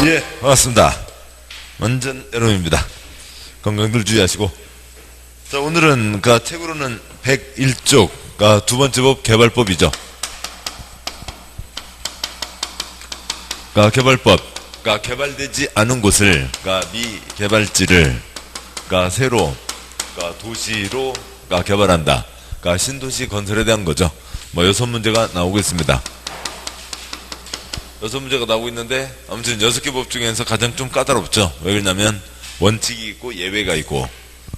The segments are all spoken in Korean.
예, 반갑습니다. 완전 여름입니다. 건강들 주의하시고. 자, 오늘은 책으로는 101쪽 두 번째 법 개발법이죠. 개발법, 개발되지 않은 곳을 미개발지를 새로 도시로 개발한다. 신도시 건설에 대한 거죠. 여섯 문제가 나오고 있습니다. 여섯 문제가 나오고 있는데 아무튼 6개 법 중에서 가장 좀 까다롭죠. 왜 그러냐면 원칙이 있고 예외가 있고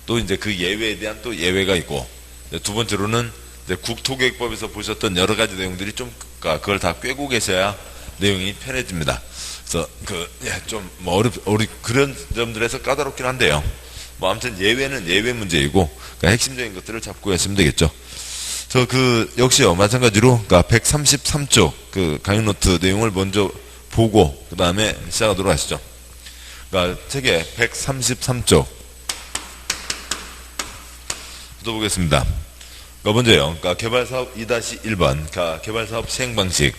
또 이제 그 예외에 대한 또 예외가 있고, 두 번째로는 이제 국토계획법에서 보셨던 여러 가지 내용들이 좀 그걸 다 꿰고 계셔야 내용이 편해집니다. 그래서 그런 점들에서 까다롭긴 한데요. 아무튼 예외는 예외 문제이고 핵심적인 것들을 잡고 하시면 되겠죠. 역시요, 마찬가지로, 133쪽, 강의 노트 내용을 먼저 보고, 그 다음에 시작하도록 하시죠. 책의 133쪽. 보겠습니다. 먼저요, 개발사업 2-1번, 개발사업 시행방식.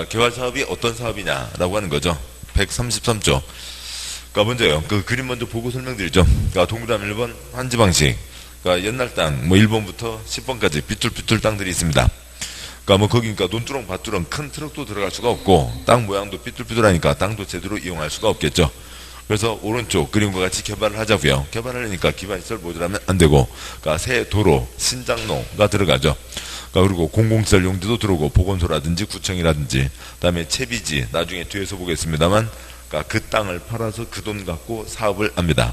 개발사업이 어떤 사업이냐라고 하는 거죠. 133쪽. 먼저요, 그림 먼저 보고 설명드리죠. 동그라미 1번, 환지방식. 옛날 땅, 1번부터 10번까지 삐뚤삐뚤 땅들이 있습니다. 거기니까 논두렁, 밭두렁, 큰 트럭도 들어갈 수가 없고, 땅 모양도 삐뚤삐뚤하니까 땅도 제대로 이용할 수가 없겠죠. 그래서 오른쪽 그림과 같이 개발을 하자고요. 개발하려니까 기반시설 모자라면 안 되고, 새 도로, 신장로가 들어가죠. 그리고 공공시설 용지도 들어오고, 보건소라든지 구청이라든지, 그 다음에 채비지, 나중에 뒤에서 보겠습니다만, 그 땅을 팔아서 그 돈 갖고 사업을 합니다.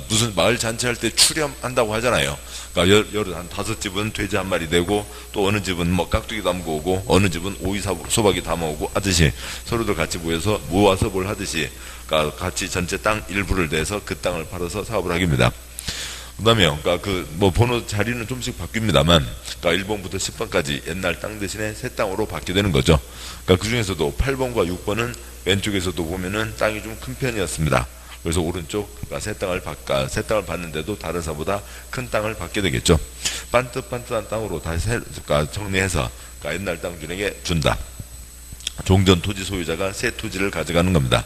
무슨 마을 잔치할 때 출염한다고 하잖아요. 한 5집은 돼지 한 마리 내고, 또 어느 집은 깍두기 담고 오고, 어느 집은 오이 소박이 담아 오고 하듯이, 서로들 같이 모아서 뭘 하듯이, 같이 전체 땅 일부를 내서 그 땅을 팔아서 사업을 하기입니다. 그 다음에, 번호 자리는 좀씩 바뀝니다만, 1번부터 10번까지 옛날 땅 대신에 새 땅으로 받게 되는 거죠. 그 중에서도 8번과 6번은 왼쪽에서도 보면은 땅이 좀 큰 편이었습니다. 그래서 오른쪽, 새 땅을 받는데도 다른 사보다 큰 땅을 받게 되겠죠. 반듯반듯한 땅으로 다시 정리해서, 옛날 땅주에게 준다. 종전 토지 소유자가 새 토지를 가져가는 겁니다.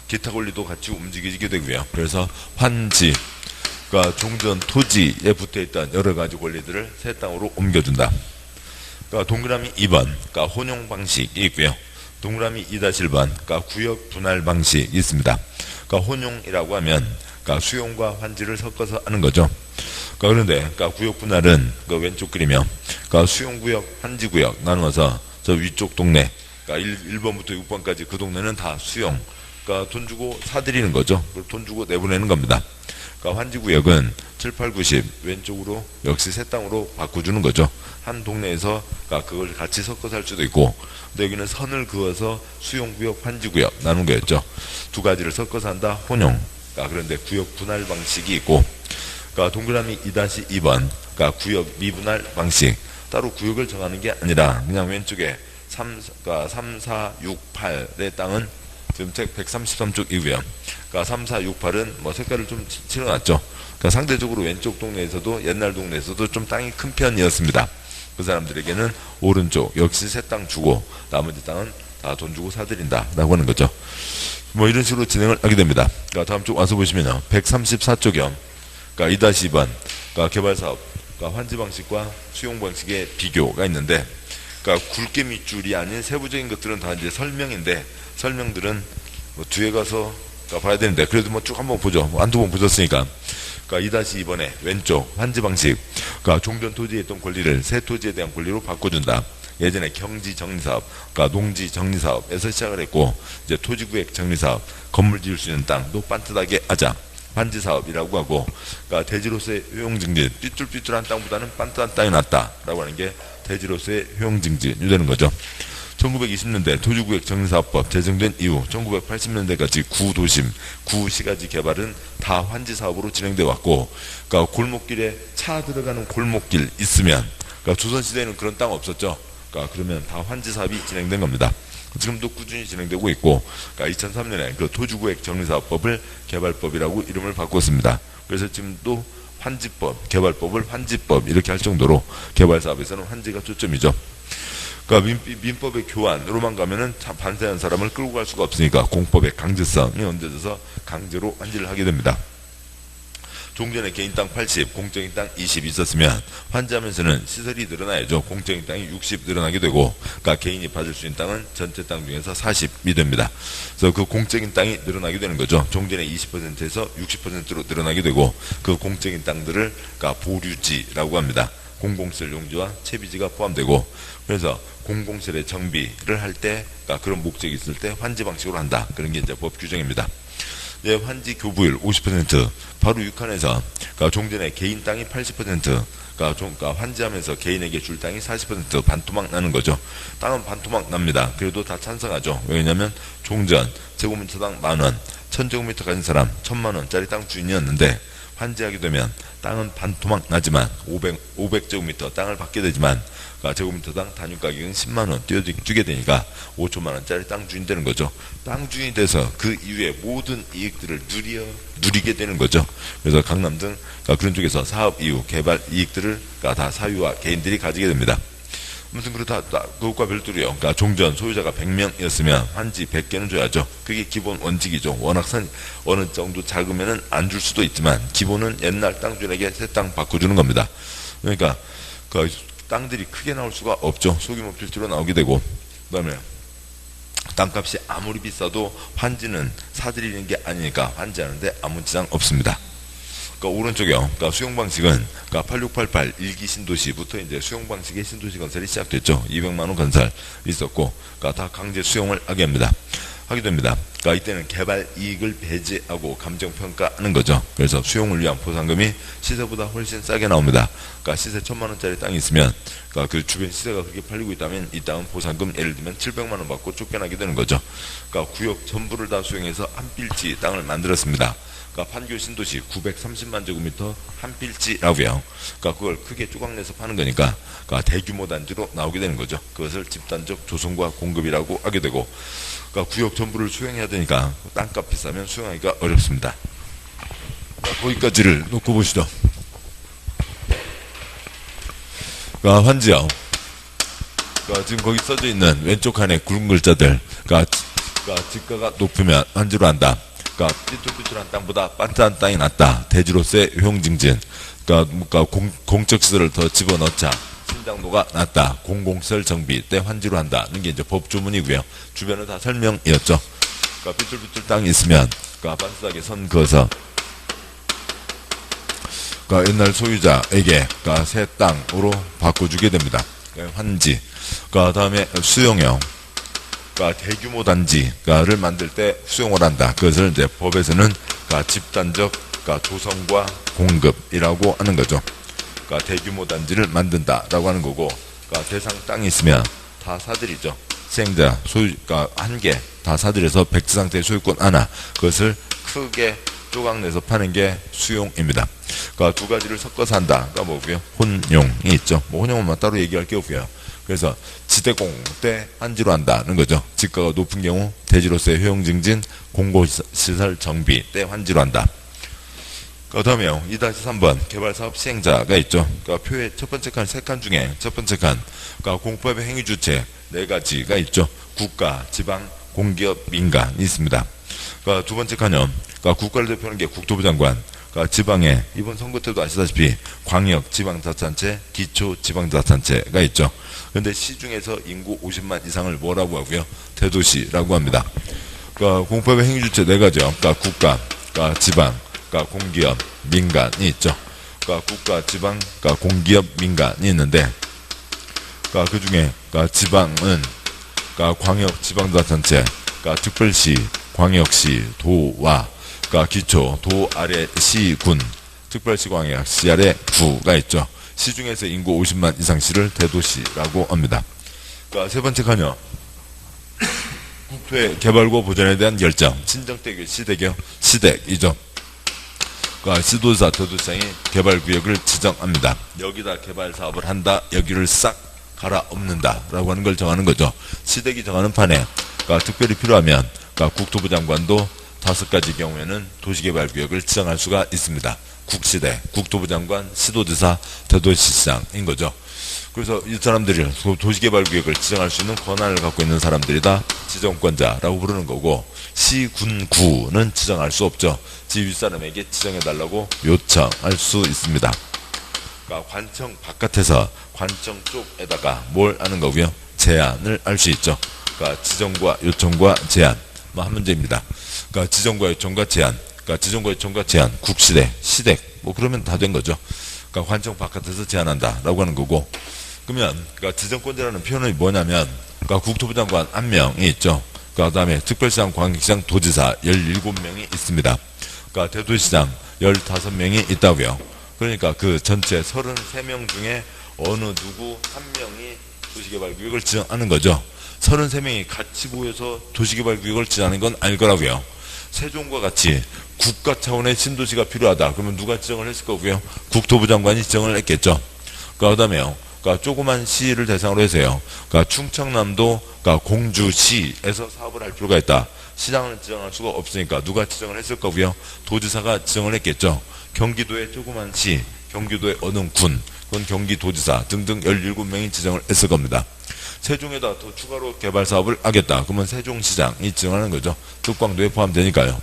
기타 권리도 같이 움직이게 되고요. 그래서 환지, 종전 토지에 붙어있던 여러 가지 권리들을 새 땅으로 옮겨준다. 동그라미 2번, 혼용 방식이 있고요. 동그라미 2-1번, 구역 분할 방식이 있습니다. 혼용이라고 하면 수용과 환지를 섞어서 하는 거죠. 그런데 구역 분할은 왼쪽 그리며 수용구역, 환지구역 나누어서 저 위쪽 동네, 1번부터 6번까지 그 동네는 다 수용, 돈 주고 사들이는 거죠. 돈 주고 내보내는 겁니다. 환지구역은 7, 8, 90 왼쪽으로 역시 새 땅으로 바꿔주는 거죠. 한 동네에서 그걸 같이 섞어서 할 수도 있고, 근데 여기는 선을 그어서 수용구역, 환지구역 나눈 거였죠. 두 가지를 섞어서 한다, 혼용. 그런데 구역 분할 방식이 있고, 동그라미 2-2번, 구역 미분할 방식. 따로 구역을 정하는 게 아니라 그냥 왼쪽에 3, 4, 6, 8의 땅은 지금 책 133쪽이고요. 3, 4, 6, 8은 색깔을 좀 칠해놨죠. 상대적으로 왼쪽 동네에서도 옛날 동네에서도 좀 땅이 큰 편이었습니다. 그 사람들에게는 오른쪽 역시 새 땅 주고 나머지 땅은 다 돈 주고 사들인다 라고 하는 거죠. 이런 식으로 진행을 하게 됩니다. 다음 쪽 와서 보시면요, 134쪽이요. 2-2번 개발사업, 환지 방식과 수용 방식의 비교가 있는데, 굵게 밑줄이 아닌 세부적인 것들은 다 이제 설명인데, 설명들은 뒤에 가서 봐야 되는데, 그래도 쭉 한번 보죠. 한두 번 보셨으니까. 2-2번에 왼쪽 환지 방식, 종전 토지에 있던 권리를 새 토지에 대한 권리로 바꿔준다. 예전에 경지 정리사업, 농지 정리사업에서 시작을 했고, 이제 토지구획 정리사업, 건물 지을 수 있는 땅도 반듯하게 하자. 환지사업이라고 하고, 대지로서의 효용증진, 삐뚤삐뚤한 땅보다는 반듯한 땅이 낫다라고 하는 게 대지로서의 효용증진이 되는 거죠. 1920년대 토지구획 정리사업법 제정된 이후 1980년대까지 구도심, 구시가지 개발은 다 환지사업으로 진행되어 왔고, 골목길에 차 들어가는 골목길 있으면, 조선시대에는 그런 땅 없었죠. 그러면 다 환지사업이 진행된 겁니다. 지금도 꾸준히 진행되고 있고, 2003년에 토지구획 정리사업법을 개발법이라고 이름을 바꿨습니다. 그래서 지금도 환지법, 개발법을 환지법 이렇게 할 정도로 개발사업에서는 환지가 초점이죠. 그러니까 민법의 교환으로만 가면은 참 반세한 사람을 끌고 갈 수가 없으니까 공법의 강제성이 얹어져서 강제로 환지를 하게 됩니다. 종전에 개인 땅 80, 공적인 땅 20 있었으면 환지하면서는 시설이 늘어나야죠. 공적인 땅이 60 늘어나게 되고, 그러니까 개인이 받을 수 있는 땅은 전체 땅 중에서 40이 됩니다. 그래서 그 공적인 땅이 늘어나게 되는 거죠. 종전의 20%에서 60%로 늘어나게 되고, 그 공적인 땅들을 그러니까 보류지라고 합니다. 공공시설 용지와 채비지가 포함되고, 그래서 공공시설의 정비를 할 때, 그러니까 그런 목적이 있을 때 환지 방식으로 한다. 그런 게 이제 법 규정입니다. 네, 환지 교부율 50%, 바로 6칸에서, 그러니까 종전에 개인 땅이 80%, 그러니까 환지하면서 개인에게 줄 땅이 40% 반토막 나는 거죠. 땅은 반토막 납니다. 그래도 다 찬성하죠. 왜냐면 종전 제곱미터당 10,000원, 1000제곱미터 가진 사람 1,000만원짜리 땅 주인이었는데, 환지하게 되면 땅은 반토막 나지만 500제곱미터 땅을 받게 되지만, 그러니까 제곱미터당 단위 가격은 10만원 뛰게 되니까 5천만원짜리 땅 주인 되는 거죠. 땅 주인이 돼서 그 이후에 모든 이익들을 누리게 되는 거죠. 그래서 강남 등 그러니까 그런 쪽에서 사업 이후 개발 이익들을 그러니까 다 사유와 개인들이 가지게 됩니다. 아무튼 그렇다. 그것과 별도로요. 그러니까 종전 소유자가 100명이었으면 환지 100개는 줘야죠. 그게 기본 원칙이죠. 워낙 어느 정도 작으면은 안 줄 수도 있지만 기본은 옛날 땅주인에게 새 땅 바꿔주는 겁니다. 그러니까 그 땅들이 크게 나올 수가 없죠. 소규모 필지로 나오게 되고, 그 다음에 땅값이 아무리 비싸도 환지는 사들이는 게 아니니까 환지하는데 아무 지장 없습니다. 그러니까 오른쪽이요. 그러니까 수용 방식은 그러니까 8688 일기 신도시부터 이제 수용 방식의 신도시 건설이 시작됐죠. 200만원 건설 있었고, 그러니까 다 강제 수용을 하게 됩니다. 그러니까 이때는 개발 이익을 배제하고 감정평가하는 거죠. 그래서 수용을 위한 보상금이 시세보다 훨씬 싸게 나옵니다. 그러니까 시세 1,000만원짜리 땅이 있으면, 그러니까 그 주변 시세가 그렇게 팔리고 있다면 이 땅은 보상금 예를 들면 700만원 받고 쫓겨나게 되는 거죠. 그러니까 구역 전부를 다 수용해서 한 필지 땅을 만들었습니다. 그러니까 판교 신도시 930만 제곱미터 한 필지라고요. 그러니까 그걸 크게 조각내서 파는 거니까 그러니까 대규모 단지로 나오게 되는 거죠. 그것을 집단적 조성과 공급이라고 하게 되고, 그러니까 구역 전부를 수용해야 되니까 땅값 비싸면 수용하기가 어렵습니다. 거기까지를 놓고 보시죠. 그러니까 환지요. 그러니까 지금 거기 써져 있는 왼쪽 칸에 굵은 글자들, 그러니까 지가가 높으면 환지로 한다. 그러니까 삐뚤삐뚤한 땅보다 반듯한 땅이 낫다. 대지로서의 효용증진. 그러니까 공적시설을 더 집어넣자. 신장도가 낮다. 공공시설 정비 때 환지로 한다는 게 이제 법조문이고요. 주변은 다 설명이었죠. 그러니까 삐뚤삐뚤 땅이 있으면 그러니까 반듯하게 선 그어서 그러니까 옛날 소유자에게 그러니까 새 땅으로 바꿔주게 됩니다. 그러니까 환지. 그러니까 다음에 수용형. 그러니까 대규모 단지를 만들 때 수용을 한다. 그것을 이제 법에서는 그러니까 집단적 그러니까 조성과 공급이라고 하는 거죠. 그러니까 대규모 단지를 만든다라고 하는 거고, 그러니까 대상 땅이 있으면 다 사들이죠. 시행자 소유, 그러니까 한 개 다 사들여서 백지 상태의 소유권 하나, 그것을 크게 조각내서 파는 게 수용입니다. 그러니까 두 가지를 섞어서 한다. 그러니까 뭐고요? 혼용이 있죠. 뭐 혼용은 따로 얘기할 게 없고요. 그래서 지대공 때 환지로 한다는 거죠. 지가가 높은 경우 대지로서의 효용증진, 공공시설 정비 때 환지로 한다. 그 다음에요. 2-3번 개발사업 시행자가 있죠. 그러니까 표의 첫 번째 칸, 세 칸 중에 첫 번째 칸, 그러니까 공법의 행위주체 4가지가 있죠. 국가, 지방, 공기업, 민간이 있습니다. 그러니까 두 번째 칸은 그러니까 국가를 대표하는 게 국토부 장관, 그러니까 지방에 이번 선거 때도 아시다시피 광역 지방자치단체, 기초지방자치단체가 있죠. 그런데 시중에서 인구 50만 이상을 뭐라고 하고요? 대도시라고 합니다. 그러니까 공법의 행위주체 4가지요. 그러니까 국가, 그러니까 지방, 그러니까 공기업, 민간이 있죠. 그러니까 국가, 지방, 그러니까 공기업, 민간이 있는데, 그러니까 그 중에 그러니까 지방은 그러니까 광역 지방자치단체, 그러니까 특별시, 광역시, 도와 그러니까 기초, 도 아래 시, 군, 특별시, 광역시 아래 구가 있죠. 시중에서 인구 50만 이상 시를 대도시라고 합니다. 그러니까 세 번째 칸이요. 국토의 개발과 보전에 대한 결정, 친정대교, 시대교, 시댁이죠. 그러니까 시도지사, 대도시장이 개발구역을 지정합니다. 여기다 개발사업을 한다, 여기를 싹 갈아엎는다 라고 하는 걸 정하는 거죠. 시댁이 정하는 판에 그러니까 특별히 필요하면 그러니까 국토부 장관도 5가지 경우에는 도시개발구역을 지정할 수가 있습니다. 국시대, 국토부 장관, 시도지사, 대도시장인 거죠. 그래서 이 사람들이 도시개발구역을 지정할 수 있는 권한을 갖고 있는 사람들이다 지정권자라고 부르는 거고, 시, 군, 구는 지정할 수 없죠. 지 윗사람에게 지정해달라고 요청할 수 있습니다. 그러니까 관청 바깥에서 관청 쪽에다가 뭘 하는 거고요? 제한을 할 수 있죠. 그러니까 지정과 요청과 제한, 한 문제입니다. 그러니까 지정과 요청과 제한, 그러니까 지정과 요청과 제한, 국시대, 시댁, 그러면 다 된 거죠. 그러니까 관청 바깥에서 제한한다라고 하는 거고, 그러면 그러니까 지정권자라는 표현이 뭐냐면, 그러니까 국토부 장관 1명이 있죠. 그 다음에 특별시장, 광역시장, 도지사 17명이 있습니다. 그러니까 대도시장 15명이 있다고요. 그러니까 그 전체 33명 중에 어느 누구 한 명이 도시개발구역을 지정하는 거죠. 33명이 같이 모여서 도시개발구역을 지정하는 건 아닐 거라고요. 세종과 같이 국가 차원의 신도시가 필요하다. 그러면 누가 지정을 했을 거고요? 국토부 장관이 지정을 했겠죠. 그 다음에요. 그러니까 조그만 시를 대상으로 해서요. 그러니까 충청남도, 그러니까 공주시에서 사업을 할 필요가 있다. 시장을 지정할 수가 없으니까 누가 지정을 했을 거고요? 도지사가 지정을 했겠죠. 경기도의 조그만 시, 경기도의 어느 군, 그건 경기도지사 등등 17명이 지정을 했을 겁니다. 세종에다 더 추가로 개발 사업을 하겠다. 그러면 세종시장이 지정하는 거죠. 특광도에 포함되니까요.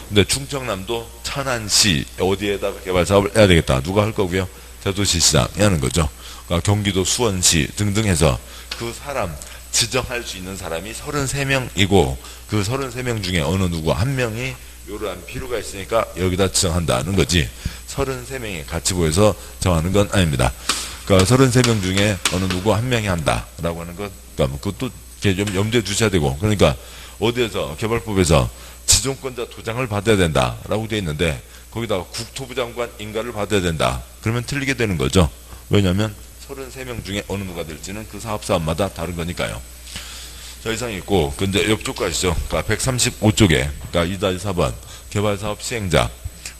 근데 충청남도 천안시 어디에다가 개발 사업을 해야 되겠다. 누가 할 거고요? 대도시시장이 하는 거죠. 그러니까 경기도 수원시 등등 해서 그 사람 지정할 수 있는 사람이 33명이고 그 33명 중에 어느 누구 한 명이 이러한 필요가 있으니까 여기다 지정한다는 거지, 33명이 같이 모여서 정하는 건 아닙니다. 그러니까 33명 중에 어느 누구 한 명이 한다라고 하는 것, 그러니까 그것도 좀 염두에 두셔야 되고, 그러니까 어디에서 개발법에서 지정권자 도장을 받아야 된다라고 되어 있는데 거기다가 국토부 장관 인가를 받아야 된다. 그러면 틀리게 되는 거죠. 왜냐하면 33명 중에 어느 누가 될지는 그 사업마다 다른 거니까요. 자, 이상 있고, 근데 옆쪽 가시죠. 그러니까 135쪽에, 그러니까 2-4번, 개발사업 시행자.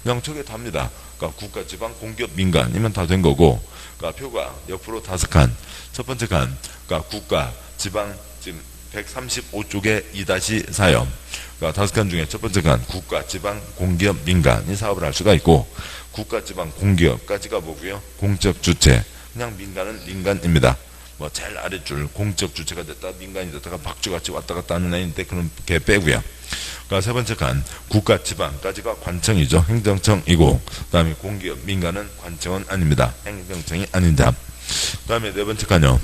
그냥 저게 답니다. 그러니까 국가, 지방, 공기업, 민간이면 다 된 거고, 그러니까 표가 옆으로 5칸. 첫 번째 칸, 그러니까 국가, 지방, 지금 135쪽에 2-4요. 그러니까 5칸 중에 첫 번째 칸, 국가, 지방, 공기업, 민간이 사업을 할 수가 있고, 국가, 지방, 공기업까지가 뭐고요? 공적 주체. 그냥 민간은 민간입니다. 제일 아랫줄 공적 주체가 됐다 민간이 됐다가 박쥐같이 왔다 갔다 하는 애인데 그런 게 빼고요. 그러니까 세 번째 칸 국가 지방까지가 관청이죠. 행정청이고, 그 다음에 공기업 민간은 관청은 아닙니다. 행정청이 아닌다. 그 다음에 네 번째 칸요.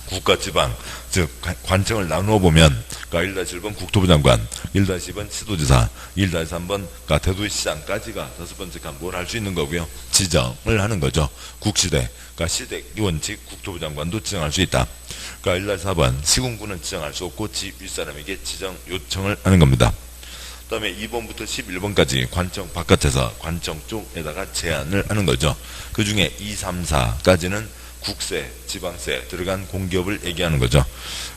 국가 지방 즉 관청을 나누어 보면, 그러니까 1-1번 국토부 장관, 1-2번 시도지사, 1-3번 그러니까 대도시장까지가 다섯 번째 칸 뭘 할 수 있는 거고요. 지정을 하는 거죠. 국시대, 그러니까 시댁 원칙 국토부 장관도 지정할 수 있다. 그러니까 1-4번 시군구는 지정할 수 없고 지 윗사람에게 지정 요청을 하는 겁니다. 그 다음에 2번부터 11번까지 관청 바깥에서 관청 쪽에다가 제한을 하는 거죠. 그 중에 2, 3, 4까지는 국세, 지방세 들어간 공기업을 얘기하는 거죠.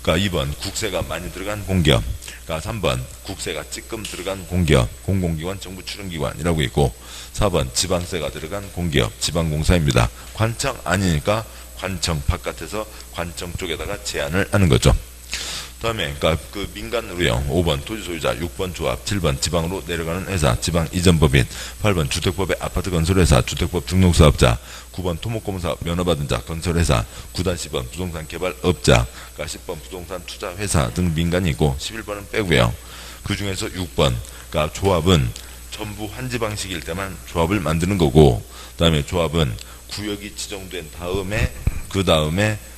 그러니까 2번 국세가 많이 들어간 공기업, 그러니까 3번 국세가 찌끔 들어간 공기업, 공공기관, 정부 출연기관이라고 있고, 4번 지방세가 들어간 공기업, 지방공사입니다. 관청 아니니까 관청 바깥에서 관청 쪽에다가 제한을 하는 거죠. 다음에 그러니까 그 민간으로요. 5번 토지소유자, 6번 조합, 7번 지방으로 내려가는 회사, 지방 이전법인, 8번 주택법의 아파트 건설회사, 주택법 등록사업자, 9번 토목공사업 면허받은 자, 건설회사, 9-10번 부동산 개발업자, 그러니까 10번 부동산 투자회사 등 민간이 있고, 11번은 빼고요. 그 중에서 6번 그러니까 조합은 전부 환지 방식일 때만 조합을 만드는 거고, 그 다음에 조합은 구역이 지정된 다음에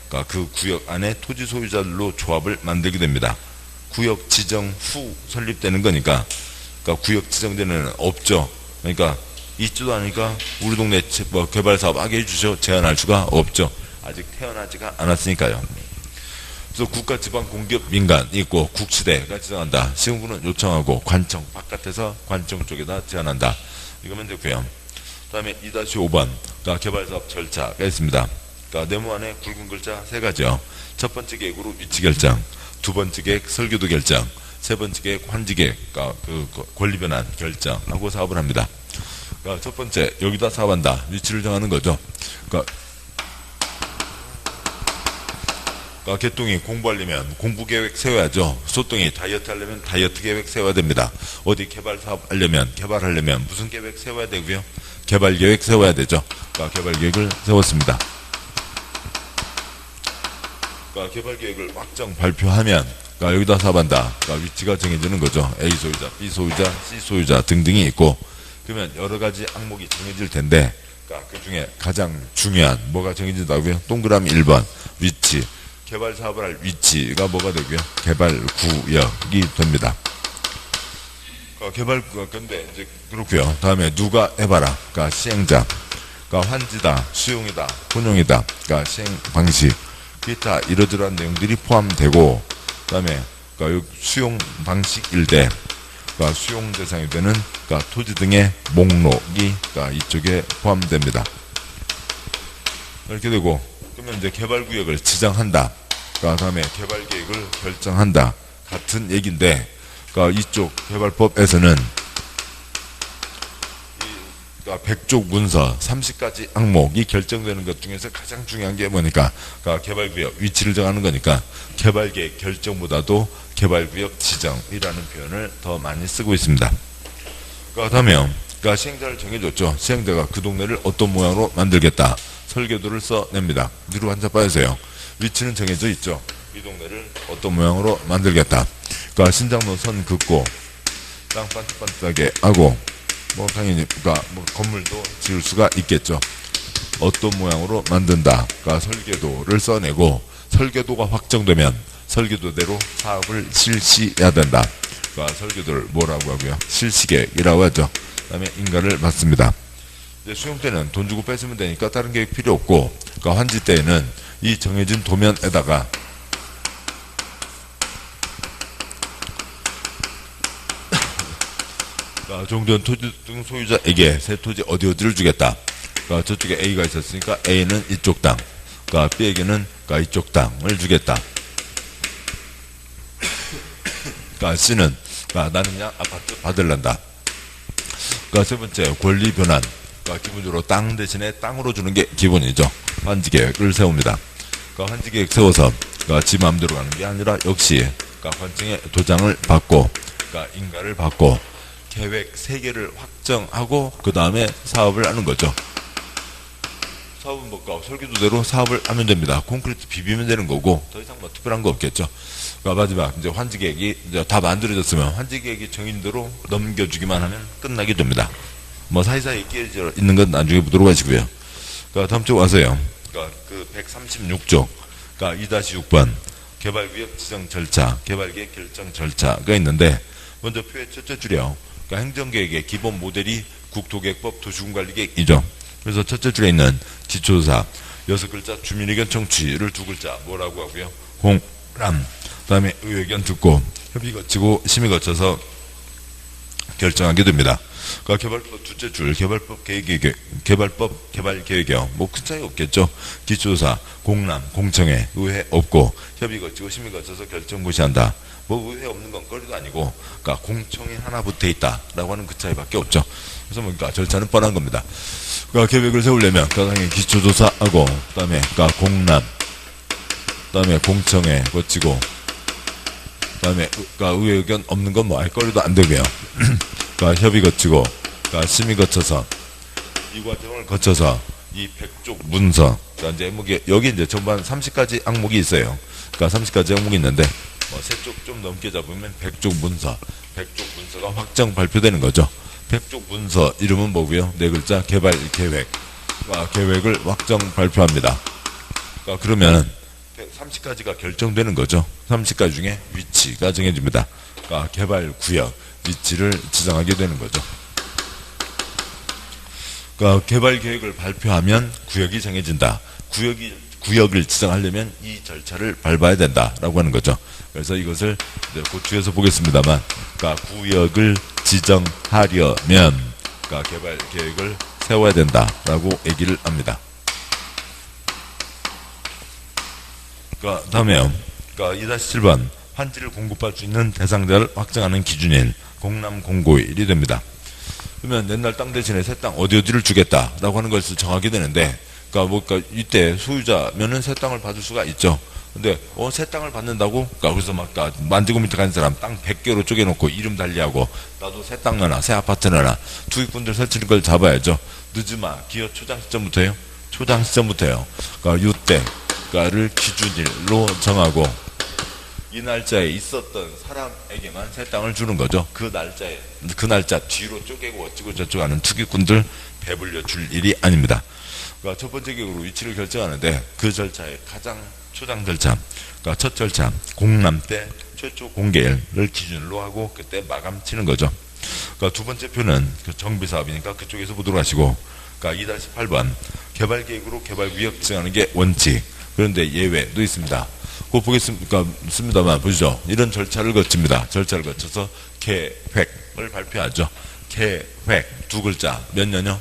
그러니까 그 구역 안에 토지 소유자들로 조합을 만들게 됩니다. 구역 지정 후 설립되는 거니까, 그러니까 구역 지정되는 없죠. 그러니까 있지도 않으니까 우리 동네 개발 사업 하게 해주셔 제한할 수가 없죠. 아직 태어나지가 않았으니까요. 그래서 국가, 지방, 공기업, 민간 있고 국시대가 지정한다. 시군구는 요청하고 관청 바깥에서 관청 쪽에다 제한한다. 이거면 되고요. 그 다음에 2-5번 개발사업 절차가 있습니다. 그러니까 네모안에 굵은 글자 3가지요. 첫 번째 계획으로 위치 결정, 두 번째 계획 설계도 결정, 세 번째 계획 환지 계획, 그러니까 그 권리 변환 결정하고 사업을 합니다. 그러니까 첫 번째 여기다 사업한다. 위치를 정하는 거죠. 그러니까 개똥이 공부하려면 공부 계획 세워야죠. 소똥이 다이어트 하려면 다이어트 계획 세워야 됩니다. 어디 개발 사업 하려면 개발하려면 무슨 계획 세워야 되고요. 개발 계획 세워야 되죠. 그러니까 개발 계획을 세웠습니다. 그러니까 개발 계획을 확정 발표하면 그러니까 여기다 사업한다. 그러니까 위치가 정해지는 거죠. A 소유자, B 소유자, C 소유자 등등이 있고 그러면 여러 가지 항목이 정해질 텐데 그러니까 그 중에 가장 중요한 뭐가 정해진다고요? 동그라미 1번 위치. 개발 사업을 할 위치가 뭐가 되고요? 개발 구역이 됩니다. 개발 구역 근데 이제 그렇고요. 다음에 누가 해봐라. 그러니까 시행자. 그러니까 환지다, 수용이다, 혼용이다. 그러니까 시행 방식. 기타 이러저러한 내용들이 포함되고 그다음에 그러니까 수용 방식일 때 그러니까 수용 대상이 되는 그러니까 토지 등의 목록이 그러니까 이쪽에 포함됩니다. 이렇게 되고 그러면 이제 개발 구역을 지정한다. 그러니까 다음에 개발 계획을 결정한다. 같은 얘기인데 그러니까 이쪽 개발법에서는 그러니까 100쪽 문서 30가지 항목이 결정되는 것 중에서 가장 중요한 게 뭐니까 그러니까 개발구역 위치를 정하는 거니까 개발계획 결정보다도 개발구역 지정이라는 표현을 더 많이 쓰고 있습니다. 그러니까 다음에 그러니까 시행자를 정해줬죠. 시행자가 그 동네를 어떤 모양으로 만들겠다. 설계도를 써냅니다. 뒤로 한자 빠지세요. 위치는 정해져 있죠. 이 동네를 어떤 모양으로 만들겠다. 그러니까 신장로 선 긋고 땅 반듯반듯하게 하고 뭐 당연히 그러니까 뭐 건물도 지을 수가 있겠죠. 어떤 모양으로 만든다. 그러니까 설계도를 써내고 설계도가 확정되면 설계도대로 사업을 실시해야 된다. 그러니까 설계도를 뭐라고 하고요? 실시계획이라고 하죠. 그다음에 인가를 받습니다. 이제 수용 때는 돈 주고 뺏으면 되니까 다른 계획 필요 없고, 그러니까 환지 때에는 이 정해진 도면에다가 정전 토지 등 소유자에게 새 토지 어디를 주겠다. 그러니까 저쪽에 A가 있었으니까 A는 이쪽 땅, 그러니까 B에게는 그러니까 이쪽 땅을 주겠다. 그러니까 C는 그러니까 나는 그냥 아파트 받을란다. 그러니까 세 번째 권리 변환. 그러니까 기본적으로 땅 대신에 땅으로 주는 게 기본이죠. 환지 계획을 세웁니다. 그러니까 환지 계획 세워서 그러니까 지 마음대로 가는 게 아니라 역시 그러니까 관청에 도장을 받고 그러니까 인가를 받고 계획 3개를 확정하고 그 다음에 사업을 하는 거죠. 사업은 뭐까 설계도대로 사업을 하면 됩니다. 콘크리트 비비면 되는 거고 더 이상 뭐 특별한 거 없겠죠. 그러니까 마지막 이제 환지 계획이 이제 다 만들어졌으면 환지 계획이 정인 대로 넘겨주기만 하면 끝나게 됩니다. 뭐 사이사이 끼어져 있는 건 나중에 보도록 하시고요. 그러니까 다음 쪽 와서요. 그러니까 그 136쪽, 그러니까 2-6번 개발구역 지정 절차, 개발계획 결정 절차가 있는데 먼저 표의 첫째 줄이요. 그러니까 행정계획의 기본 모델이 국토계획법 도시군관리계획이죠. 그래서 첫째 줄에 있는 기초조사 6글자 주민의견 청취를 2글자 뭐라고 하고요? 공람. 그다음에 의견 듣고 협의 거치고 심의 거쳐서 결정하게 됩니다. 그러니까 개발법 둘째 줄 개발법 개발계획이요. 뭐 큰 차이 없겠죠. 기초조사 공람 공청회 의회 없고 협의 거치고 심의 거쳐서 결정 고시한다. 뭐 의회 없는 건 거리도 아니고 그러니까 공청회 하나 붙어 있다라고 하는 그 차이밖에 없죠. 그래서 그러니까 절차는 뻔한 겁니다. 그러니까 계획을 세우려면 당연히 기초조사하고 그다음에 그러니까 공람 그다음에 공청회 거치고 그다음에 그러니까 의회 의견 없는 건 뭐 알 거리도 안 되고요. 그러니까 협의 거치고 그러니까 심의 거쳐서 이 과정을 거쳐서 이 100쪽 문서 그러니까 이제 여기 이제 전반 30가지 항목이 있어요. 그러니까 30가지 항목이 있는데 뭐 3쪽 좀 넘게 잡으면 100쪽 문서가 확정 발표되는 거죠. 100쪽 문서 이름은 뭐고요? 4글자 개발 계획. 계획을 확정 발표합니다. 그러면 30가지가 결정되는 거죠. 30가지 중에 위치가 정해집니다. 개발 구역 위치를 지정하게 되는 거죠. 개발 계획을 발표하면 구역이 정해진다. 구역을 지정하려면 이 절차를 밟아야 된다라고 하는 거죠. 그래서 이것을 이제 고추에서 보겠습니다만, 구역을 지정하려면 개발 계획을 세워야 된다라고 얘기를 합니다. 다음에요. 2-7번 환지를 공급할 수 있는 대상자를 확정하는 기준인 공람 공고일이 됩니다. 그러면 옛날 땅 대신에 새 땅 어디를 주겠다라고 하는 것을 정하게 되는데, 그러니까 이때 소유자면은 새 땅을 받을 수가 있죠. 근데 새 땅을 받는다고? 그래서 막 만지고 밑에 가는 사람 땅 100개로 쪼개놓고 이름 달리하고 나도 새 땅 내놔, 새 아파트 내놔. 투기꾼들 설치는 걸 잡아야죠. 늦으마 기여 초장 시점부터요. 초장 시점부터요. 그러니까 이때 그러니까를 기준일로 정하고 이 날짜에 있었던 사람에게만 새 땅을 주는 거죠. 그 날짜 뒤로 쪼개고 어찌고 저쩌고 하는 투기꾼들 배불려 줄 일이 아닙니다. 그러니까 첫 번째 계획으로 위치를 결정하는데 그 절차의 가장 초장 절차, 그러니까 첫 절차 공람 때 최초 공개일을 기준으로 하고 그때 마감 치는 거죠. 그러니까 두 번째 표는 그 정비사업이니까 그쪽에서 보도록 하시고, 그러니까 2-8번 개발계획으로 개발구역 지정하는 게 원칙. 그런데 예외도 있습니다. 그거 보겠습니다만 보시죠. 이런 절차를 거칩니다. 절차를 거쳐서 계획을 발표하죠. 계획 두 글자 몇 년요?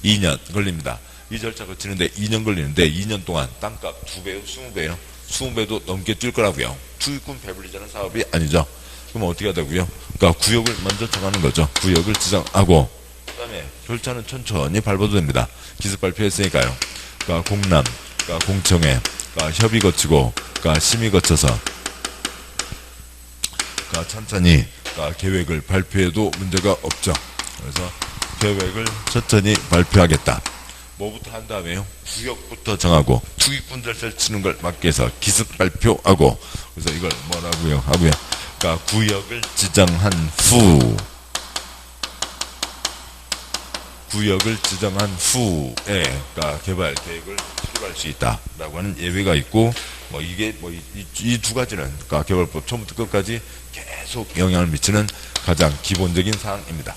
2년 걸립니다. 이 절차 거치는데 2년 걸리는데 2년 동안 땅값 2배요? 20배요? 20배도 넘게 뛸 거라고요. 투기꾼 배불리자는 사업이 아니죠. 그럼 어떻게 하다고요? 그러니까 구역을 먼저 정하는 거죠. 구역을 지정하고 그 다음에 절차는 천천히 밟아도 됩니다. 기습 발표했으니까요. 그러니까 공람, 그러니까 공청회, 그러니까 협의 거치고, 그러니까 심의 거쳐서, 그러니까 천천히 그러니까 계획을 발표해도 문제가 없죠. 그래서 계획을 천천히 발표하겠다. 뭐부터 한 다음에요? 구역부터 정하고 투기꾼 절차를 치는 걸 막기 위해서 기습 발표하고, 그래서 이걸 뭐라고요? 하고요. 그러니까 구역을 지정한 후에 그러니까 개발 계획을 수립할 수 있다라고 하는 예외가 있고, 뭐 이게 뭐 이 두 가지는 그러니까 개발법 처음부터 끝까지 계속 영향을 미치는 가장 기본적인 사항입니다.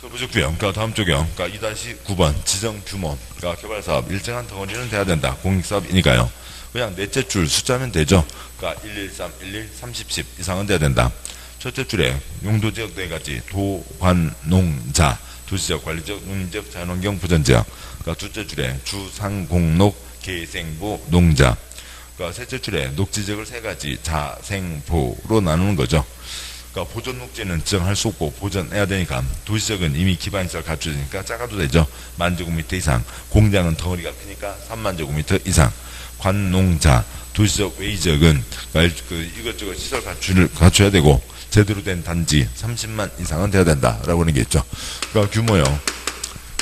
보셨고요. 그러니까 다음 쪽이요. 그러니까 2-9번 지정 규모. 그러니까 개발 사업 일정한 덩어리는 돼야 된다. 공익 사업이니까요. 그냥 넷째 줄 숫자면 되죠. 그러니까 113, 11, 30, 10 이상은 돼야 된다. 첫째 줄에 용도 지역 4가지 도, 관, 농, 자, 도시적, 관리적, 농림적, 자연환경, 보전지역. 그러니까 둘째 줄에 주, 상, 공, 녹, 계생부, 농자. 그러니까 셋째 줄에 녹지지역을 3가지 자, 생, 보로 나누는 거죠. 그러니까 보존 녹지는 지정할 수 없고 보존해야 되니까, 도시적은 이미 기반시설 갖춰지니까 작아도 되죠. 10,000제곱미터 이상. 공장은 덩어리가 크니까 30,000제곱미터 이상. 관농자, 도시적 외지역은 그러니까 이것저것 시설 갖춰야 되고 제대로 된 단지 30만 이상은 돼야 된다라고 하는 게 있죠. 그러니까 규모요.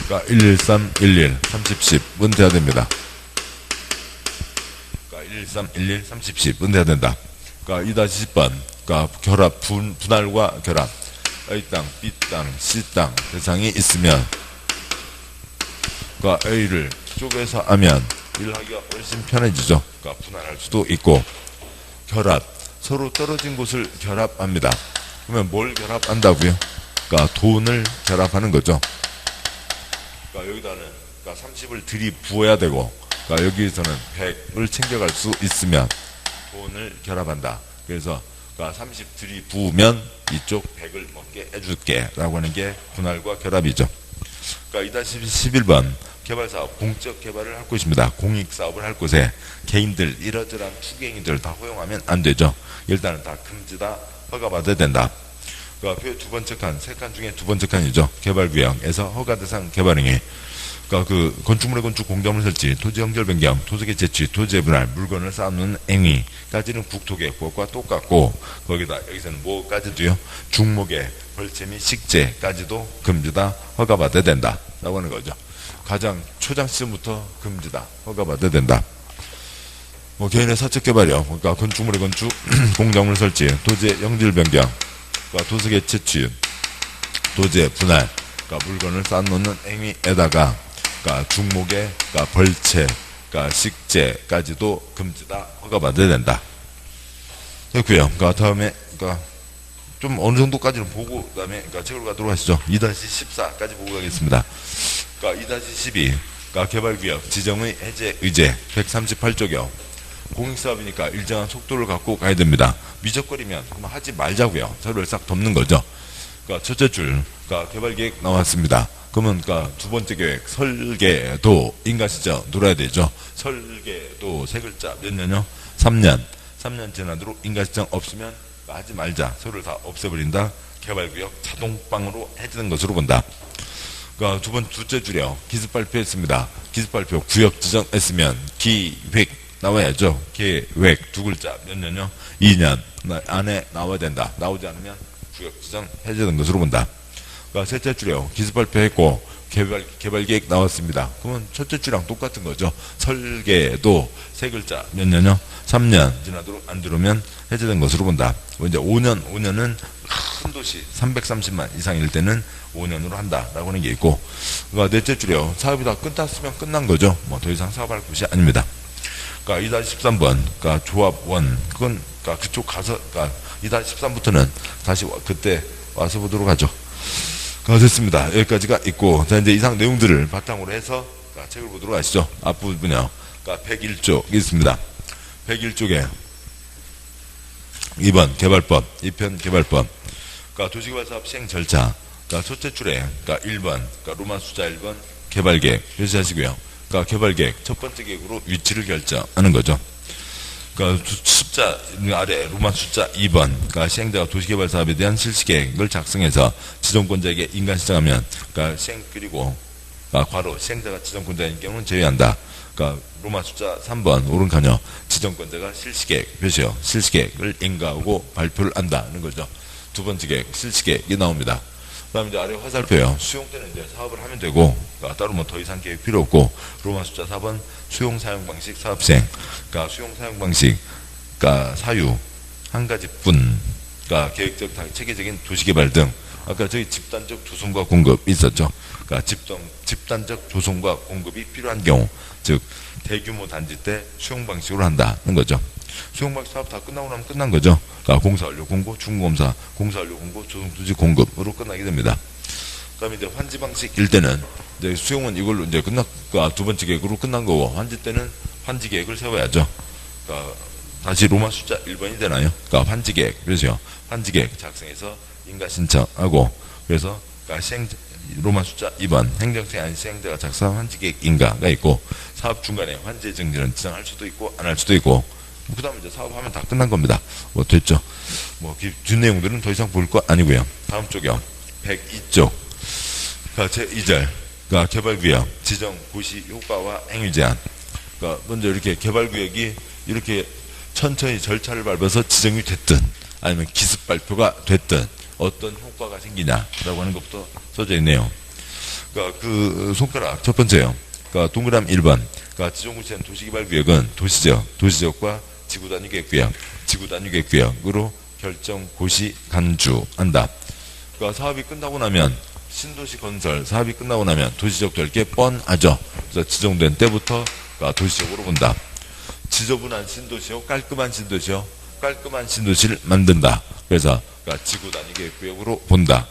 그러니까 113, 11, 30, 10은 돼야 됩니다. 그러니까 113, 11, 30, 10은 돼야 된다. 그러니까 2-10번 그러니까 결합, 분할과 결합. A땅, B땅, C땅 대상이 있으면 그러니까 A를 쪼개서 하면 일하기가 훨씬 편해지죠. 그러니까 분할할 수도 있고, 결합, 서로 떨어진 곳을 결합합니다. 그러면 뭘 결합한다고요? 그러니까 돈을 결합하는 거죠. 그러니까 여기다는 그러니까 30을 들이부어야 되고, 그러니까 여기에서는 100을 챙겨갈 수 있으면 돈을 결합한다. 그래서 그러니까 30 들이부으면 이쪽 100을 먹게 해줄게 라고 하는 게 분할과 결합이죠. 그러니까 2-11번 개발사업, 공적 개발을 할 곳입니다. 공익사업을 할 곳에 개인들, 이러저러한 투기행위들 다 허용하면 안 되죠. 일단은 다 금지다, 허가받아야 된다. 그러니까 표 두 번째 칸, 세 칸 중에 두 번째 칸이죠. 개발구역에서 허가대상 개발행위. 그러니까 그 건축물의 건축, 공작물 설치, 토지 연결 변경, 토속의 채취, 토지의 분할, 물건을 쌓는 행위까지는 국토개혁법과 똑같고, 거기다 여기서는 뭐까지도요? 중목의 벌채 및 식재까지도 금지다, 허가받아야 된다 라고 하는 거죠. 가장 초장 시점부터 금지다, 허가받아야 된다. 뭐 개인의 사적 개발이요. 그러니까 건축물의 건축, 공작물 설치, 토지의 영질 변경, 그러니까 토속의 채취, 토지의 분할, 그러니까 물건을 쌓아놓는 행위에다가 그러니까 중목의 그러니까 벌채, 그러니까 식재까지도 금지다, 허가받아야 된다. 됐고요. 그러니까 다음에 그러니까 좀 어느 정도까지는 보고 그다음에 그러니까 책으로 가도록 하시죠. 2-14까지 보고 가겠습니다. 그러니까 2-12, 그러니까 개발구역 지정의 해제 의제 138조요. 공익사업이니까 일정한 속도를 갖고 가야 됩니다. 미적거리면 그럼 하지 말자고요. 서로를 싹 덮는 거죠. 그러니까 첫째 줄, 그러니까 개발계획 나왔습니다. 그러면 그러니까 두 번째 계획 설계도 인가시죠. 놀아야 되죠. 설계도 세 글자 몇 년요? 3년. 3년 지나도록 인가시정 없으면 하지 말자. 서로를 다 없애버린다. 개발구역 자동방으로 해지는 것으로 본다. 그러니까 둘째 줄이요. 기습 발표했습니다. 기습 발표 구역 지정했으면 기획 나와야죠. 계획 두 글자 몇 년요? 2년 안에 나와야 된다. 나오지 않으면 구역 지정 해제된 것으로 본다. 그러니까 셋째 줄이요. 기습 발표했고 개발 계획 나왔습니다. 그러면 첫째 줄이랑 똑같은 거죠. 설계도 세 글자 몇 년요? 3년 지나도록 안 들어오면 해제된 것으로 본다. 이제 5년은 큰 도시 330만 이상일 때는 5년으로 한다라고 하는 게 있고, 그러니까 넷째 줄이요. 사업이 다 끝났으면 끝난 거죠. 뭐 더 이상 사업할 곳이 아닙니다. 그러니까 2-13번, 그러니까 조합 원, 그건 그러니까 그쪽 가서, 그러니까 2-13부터는 다시 그때 와서 보도록 하죠. 됐습니다. 여기까지가 있고, 자, 이제 이상 내용들을 바탕으로 해서 책을 보도록 하시죠. 앞부분이요. 그러니까 101쪽 있습니다. 101쪽에 2번 개발법, 2편 개발법. 그러니까 도시개발사업 시행 절차. 그러니까 첫째 줄에, 그러니까 1번, 그러니까 로마 숫자 1번 개발계획 표시하시고요. 그러니까 개발계획 첫 번째 계획으로 위치를 결정하는 거죠. 그러니까 숫자 아래 로마 숫자 2번, 그러니까 시행자가 도시개발 사업에 대한 실시계획을 작성해서 지정권자에게 인가 신청하면, 그러니까 시행 그리고 그러니까 괄호 시행자가 지정권자인 경우는 제외한다. 그러니까 로마 숫자 3번 오른칸요. 지정권자가 실시계획 표시요. 실시계획을 인가하고 발표를 한다는 거죠. 두 번째 계획 실시계획이 나옵니다. 그다음에 이제 아래 화살표요. 수용 때는 이제 사업을 하면 되고, 그러니까 따로 뭐 더 이상 계획 필요 없고, 로마 숫자 4번 수용 사용 방식 사업 시행. 그러니까 수용 사용 방식, 그러니까 사유 한 가지뿐. 그러니까 계획적 체계적인 도시개발 등. 아까 저기 집단적 조성과 공급이 있었죠. 그러니까 집단적 조성과 공급이 필요한 경우, 즉 대규모 단지 때 수용 방식으로 한다는 거죠. 수용 방식 사업 다 끝나고 나면 끝난 거죠. 그러니까 공사 완료 공고, 중공검사, 공사 완료 공고, 조성투지 공급으로 끝나게 됩니다. 그다음에 이제 환지 방식일 때는 이제 수용은 이걸로 이제 두 번째 계획으로 끝난 거고, 환지 때는 환지 계획을 세워야죠. 그러니까 다시 로마 숫자 1번이 되나요? 그러니까 환지 계획, 그래서요. 환지 계획 작성해서 인가 신청하고, 그래서 그러니까 로마 숫자 2번 행정처의 아닌 시행자가 작성한 환지 계획 인가가 있고, 사업 중간에 환지 정지는 지정할 수도 있고 안 할 수도 있고, 그 다음에 이제 사업하면 다 끝난 겁니다. 뭐 됐죠. 뭐 뒷내용들은 더 이상 볼 거 아니고요. 다음 쪽이요. 102쪽. 제2절. 그러니까 개발구역 지정 고시 효과와 행위 제한. 그러니까 먼저 이렇게 개발구역이 이렇게 천천히 절차를 밟아서 지정이 됐든 아니면 기습 발표가 됐든 어떤 효과가 생기냐라고 하는 것부터 써져 있네요. 그러니까 그 손가락 첫 번째요. 그러니까 동그라미 1번. 그러니까 지정고시한 도시개발구역은 도시지역과 지구단위계획구역, 지구단위계획구역으로 결정 고시 간주한다. 그러니까 사업이 끝나고 나면 신도시 건설 사업이 끝나고 나면 도시지역 될 게 뻔하죠. 그래서 지정된 때부터 그러니까 도시지역으로 본다. 지저분한 신도시요, 깔끔한 신도시요, 깔끔한 신도시를 만든다. 그래서 그러니까 지구단위계획구역으로 본다.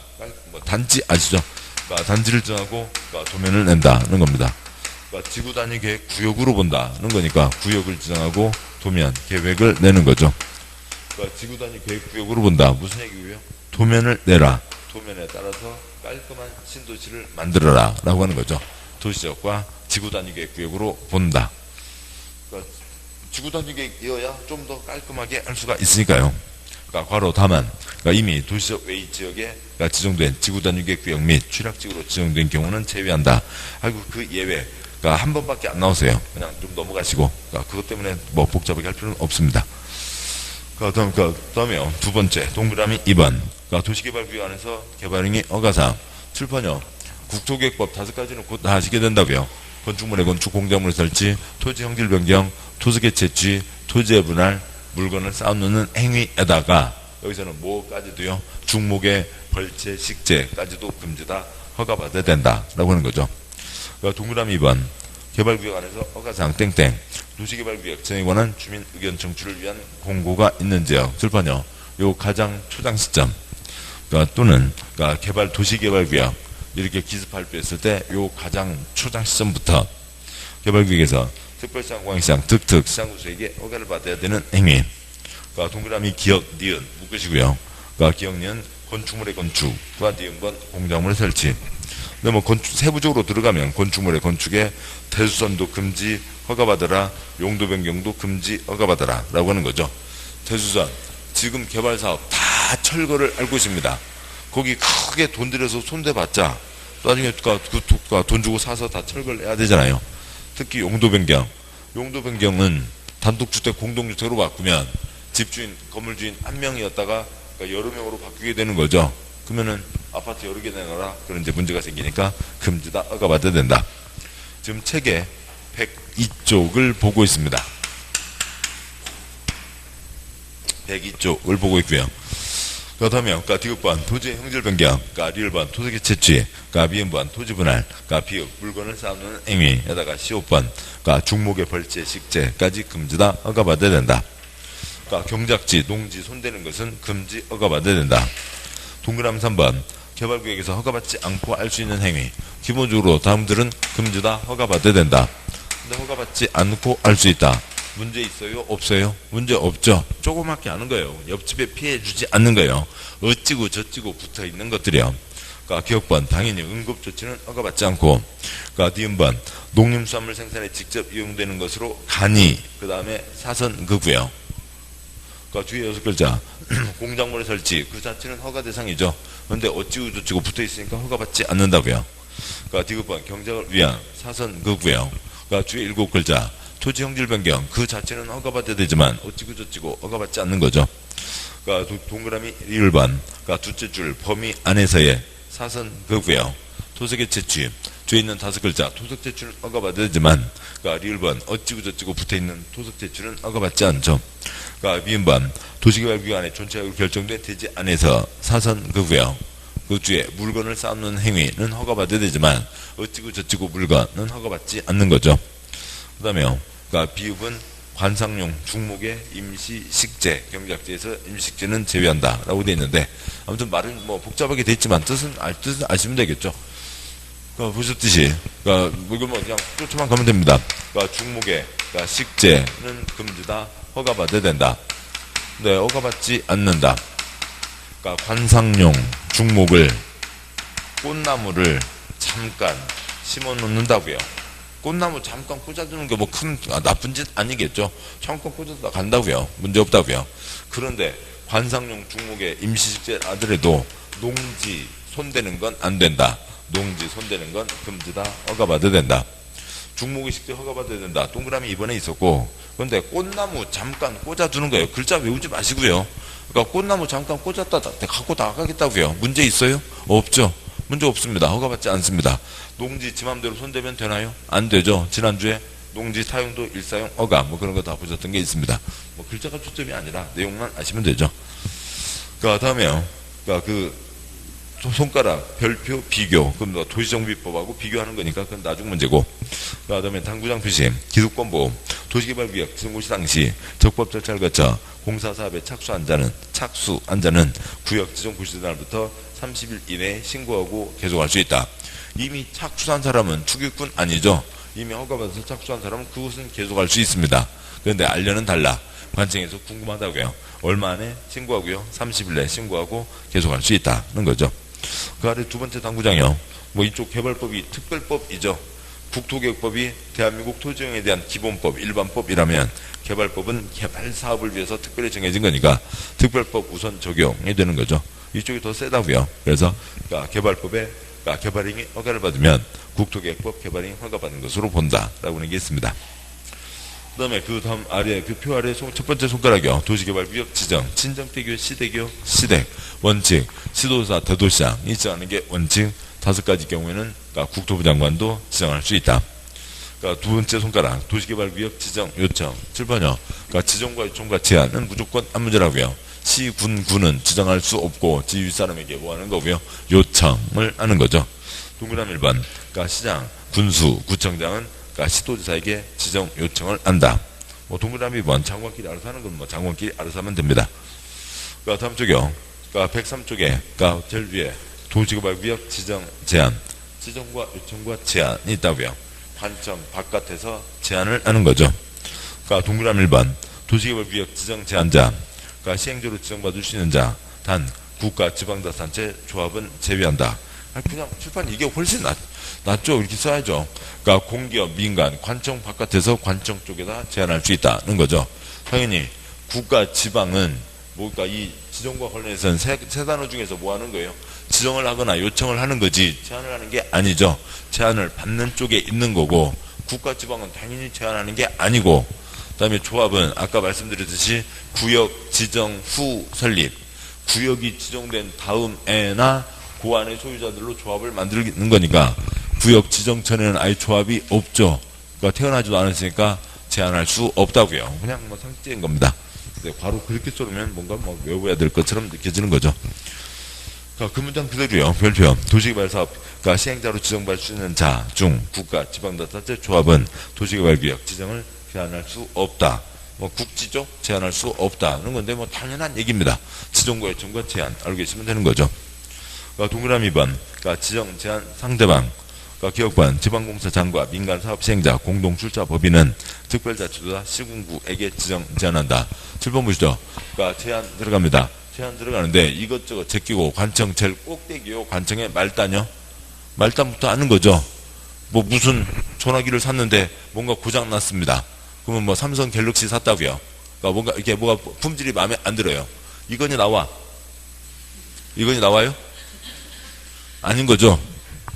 뭐 단지 아시죠? 그러니까 단지를 정하고 그러니까 도면을 낸다는 겁니다. 그러니까 지구단위 계획 구역으로 본다는 거니까 구역을 지정하고 도면 계획을 내는 거죠. 그러니까 지구단위 계획 구역으로 본다. 무슨 얘기고요? 도면을 내라. 도면에 따라서 깔끔한 신도시를 만들어라 라고 하는 거죠. 도시지역과 지구단위 계획 구역으로 본다. 그러니까 지구단위 계획이어야 좀 더 깔끔하게 할 수가 있으니까요. 그러니까 괄호 다만 그러니까 이미 도시적 외의 지역에 그러니까 지정된 지구단위 계획 구역 및 취락지구로 지정된 경우는 제외한다. 아이고 그 예외. 그러니까 한 번밖에 안 나오세요. 그냥 좀 넘어가시고. 그러니까 그것 때문에 뭐 복잡하게 할 필요는 없습니다. 그다음에요. 두 번째 동그라미 2번. 그러니까 도시개발구역 안에서 개발행위 허가사항. 출판요. 국토계획법 5가지는 곧 다 하시게 된다고요. 건축물의 건축, 공작물 설치, 토지 형질 변경, 토지개 채취, 토지의 분할, 물건을 쌓아놓는 행위에다가 여기서는 뭐까지도요. 중목의 벌채, 식재까지도 금지다. 허가받아야 된다라고 하는 거죠. 그러니까 동그라미 2번. 개발구역 안에서 허가사항 땡땡. 도시개발구역 지정에 관한 주민 의견 청취를 위한 공고가 있는 지역. 출판요. 요 가장 초장 시점. 그러니까 또는 그러니까 개발 도시개발구역 이렇게 기습 발표했을 때 요 가장 초장 시점부터 개발구역에서 특별시장, 공항시장, 특특 시장구수에게 허가를 받아야 되는 행위. 그러니까 동그라미 기역, 니은 묶으시고요. 그러니까 기역, 니은 건축물의 건축과 니은번 공작물의 설치. 근데 뭐 세부적으로 들어가면 건축물의 건축에 대수선도 금지 허가받아라, 용도 변경도 금지 허가받아라 라고 하는 거죠. 대수선 지금 개발사업 다 철거를 할 곳입니다. 거기 크게 돈 들여서 손대봤자 나중에 돈 주고 사서 다 철거를 해야 되잖아요. 특히 용도 변경은 단독주택 공동주택으로 바꾸면 집주인 건물주인 한 명이었다가 그러니까 여러 명으로 바뀌게 되는 거죠. 그러면은 아파트 여러 개 내놔라. 그런 이제 문제가 생기니까 금지다, 허가받아야 된다. 지금 책의 102쪽을 보고 있습니다. 102쪽을 보고 있고요. 그렇다면, 디귿번 토지의 형질 변경, 리을번 토색의 채취, 미음번 토지 분할, 비읍 물건을 쌓는 행위에다가 15번, 중목의 벌채, 식재까지 금지다, 허가받아야 된다. 경작지, 농지, 손대는 것은 금지, 허가받아야 된다. 동그라미 3번, 개발구역에서 허가받지 않고 할 수 있는 행위. 기본적으로 다음들은 금지다, 허가받아야 된다. 근데 허가받지 않고 할 수 있다. 문제 있어요? 없어요? 문제 없죠. 조그맣게 하는 거예요. 옆집에 피해 주지 않는 거예요. 어찌고 저찌고 붙어 있는 것들이요. 기억번 당연히 응급조치는 허가받지 않고, 니은번 농림수산물 생산에 직접 이용되는 것으로 간이, 그 다음에 사선그고요. 뒤에 6글자 공작물의 설치 그 자체는 허가 대상이죠. 그런데 어찌고 저찌고 붙어 있으니까 허가받지 않는다고요. 디귿번 경작을 위한 사선그고요. 뒤에 7글자 토지 형질 변경 그 자체는 허가받아야 되지만 어찌고 저찌고 허가받지 않는 거죠. 동그라미 1번 둘째 줄 범위 안에서의 사선그고요. 토색의 채취 뒤에 있는 5글자 토색 채취는 허가받아야 되지만 리을번 어찌고 저찌고 붙어있는 토색 채취는 허가받지 않죠. 미음번 도시개발구역안에 전체적으로 결정된 대지 안에서 사선그고요. 그 뒤에 물건을 쌓는 행위는 허가받아야 되지만 어찌고 저찌고 물건은 허가받지 않는 거죠. 그 다음에 비읍은 관상용 중목의 임시식재 경작지에서 임시식재는 제외한다 라고 되어 있는데 아무튼 말은 복잡하게 되어 있지만 뜻은 아시면 되겠죠. 보셨듯이 이거 그냥 쫓아만 가면 됩니다. 중목의 식재는 금지다, 허가받아야 된다. 네, 허가받지 않는다. 관상용 중목을 꽃나무를 잠깐 심어 놓는다고요. 꽃나무 잠깐 꽂아두는 게 큰 나쁜 짓 아니겠죠. 잠깐 꽂아다 간다고요. 문제 없다고요. 그런데 관상용 중목의 임시식재 하더라도 농지 손대는 건 안 된다. 농지 손대는 건 금지다, 허가받아야 된다. 중목의 식재 허가받아야 된다. 동그라미 2번에 있었고, 그런데 꽃나무 잠깐 꽂아두는 거예요. 글자 외우지 마시고요. 꽃나무 잠깐 꽂았다 갖고 나가겠다고요. 문제 있어요? 없죠. 문제 없습니다. 허가받지 않습니다. 농지 지 맘대로 손대면 되나요? 안 되죠. 지난주에 농지 사용도 일사용 허가 그런 거 다 보셨던 게 있습니다. 글자가 초점이 아니라 내용만 아시면 되죠. 다음에요. 손가락, 별표, 비교. 그럼 도시정비법하고 비교하는 거니까 그건 나중 문제고. 그 다음에 당구장 표시, 기득권보험, 도시개발구역 지정고시 당시 적법 절차를 거쳐 공사사업에 착수한 자는 구역 지정고시 날부터 30일 이내에 신고하고 계속할 수 있다. 이미 착수한 사람은 축유꾼 아니죠. 이미 허가받아서 착수한 사람은 그것은 계속할 수 있습니다. 그런데 알려는 달라. 관청에서 궁금하다고요. 얼마 안에 신고하고요. 30일 내에 신고하고 계속할 수 있다는 거죠. 그 아래 두 번째 당구장이요. 이쪽 개발법이 특별법이죠. 국토개혁법이 대한민국 토지용에 대한 기본법, 일반법이라면 개발법은 개발 사업을 위해서 특별히 정해진 거니까 특별법 우선 적용이 되는 거죠. 이쪽이 더 세다고요. 그래서 개발법에 개발행위 허가를 받으면 국토개혁법 개발행위 허가받는 것으로 본다라고 하는 게 있습니다. 그 다음에 그 다음 아래 표 아래 첫 번째 손가락이요. 도시개발구역 지정, 친정대교, 시대교, 시댁, 원칙, 시도사, 대도시장이 지정하는 게 원칙. 5가지 경우에는 국토부 장관도 지정할 수 있다. 두 번째 손가락 도시개발구역 지정 요청 7번이요. 지정과 요청과 제한은 무조건 한 문제라고요. 시, 군은 지정할 수 없고 지 윗사람에게 하는 거고요. 요청을 하는 거죠. 동그라미 1번 시장, 군수, 구청장은 시도지사에게 지정 요청을 한다. 동그라미 2번 장관끼리 알아서 하는 건 장관끼리 알아서 하면 됩니다. 다음 쪽이요. 103쪽에 제일 위에 도시개발구역 지정 제한, 지정과 요청과 제한이 있다고요. 관청 바깥에서 제한을 하는 거죠. 동그라미 1번 도시개발구역 지정 제한자, 시행자로 지정받을 수 있는 자, 단 국가 지방자치단체 조합은 제외한다. 그냥 출판 이게 훨씬 낫죠. 이렇게 써야죠. 공기업, 민간, 관청 바깥에서 관청 쪽에다 제한할 수 있다는 거죠. 당연히 국가, 지방은 이 지정과 관련해서는 세 단어 중에서 하는 거예요? 지정을 하거나 요청을 하는 거지 제한을 하는 게 아니죠. 제한을 받는 쪽에 있는 거고 국가, 지방은 당연히 제한하는 게 아니고, 그 다음에 조합은 아까 말씀드렸듯이 구역 지정 후 설립, 구역이 지정된 다음에나 그 안에 소유자들로 조합을 만드는 거니까 구역 지정전에는 아예 조합이 없죠. 그러니까 태어나지도 않았으니까 제한할 수 없다고요. 그냥 뭐 상식적인 겁니다. 근데 바로 그렇게 써놓으면 뭔가 뭐 외워야 될 것처럼 느껴지는 거죠. 그 문장 그대로요. 별표. 도시개발사업, 그러니까 시행자로 지정받을 수 있는 자, 중, 국가, 지방자치단체 조합은 도시개발구역 지정을 제한할 수 없다. 뭐 국지죠? 제한할 수 없다는 건데 뭐 당연한 얘기입니다. 지정과 요청과 제한 알고 계시면 되는 거죠. 그러니까 동그라미 2번, 그러니까 지정 제한 상대방, 그러니까 기업관, 지방공사장과 민간사업 시행자, 공동출자법인은 특별자치도다 시군구에게 지정 제한한다. 7번 보시죠. 그러니까 제한 들어갑니다. 제한 들어가는데 이것저것 제끼고 관청 제일 꼭대기요. 관청의 말단요. 말단부터 아는 거죠. 뭐 무슨 전화기를 샀는데 뭔가 고장 났습니다. 그러면 뭐 삼성 갤럭시 샀다고요. 그러니까 뭔가 이게 뭐가 품질이 마음에 안 들어요. 이건이 나와. 이건이 나와요? 아닌 거죠.